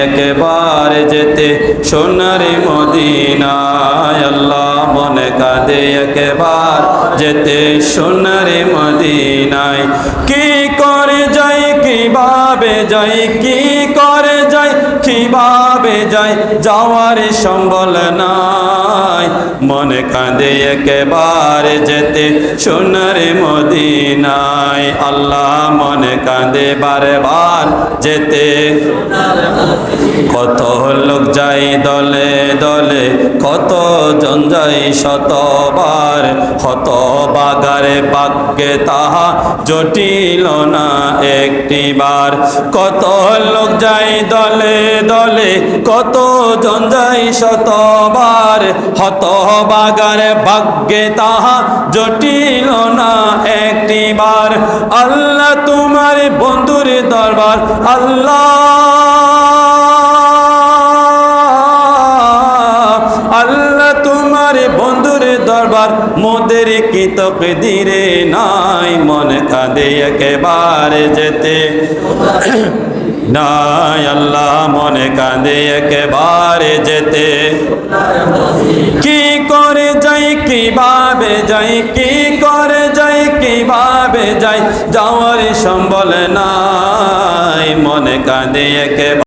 একেবারে যেতে সোনার মদিনায়। আল্লাহ মনে কাঁদে একেবার যেতে সোনার মদিনায়। কি করে যাই কিভাবে যাই, কি করে যাই কিভাবে যাই, যাওয়ার সম্বল নাই। মনে কাঁদে একেবারে যেতে সোনার মদিনায়। আল্লাহ মনে কাঁদে বারবার যেতে। কত লোক যাই দলে দলে, কত জন যাই শতবার, হতভাগারে ভাগ্যে তাহা জটিল না একটিবার। কত লোক যাই দলে দলে, কত জন যাই শতবার, হতভাগারে ভাগ্যে তাহা জটিল না একটিবার। আল্লাহ তোমার বন্ধুর দরবার, আল্লাহ আল্লাহ তোমার বন্ধুর দরবার, মোদের কি তকদিরে নাই। মনে কাঁদে একেবারে যেতে নাই। আল্লাহ মনে কাঁদে একেবারে যেতে। কি করে যাই কিভাবে যাই, কি করে যাই কিভাবে যাই, যাওয়ার সম্বল নাই। মনে কাঁদে একেবারে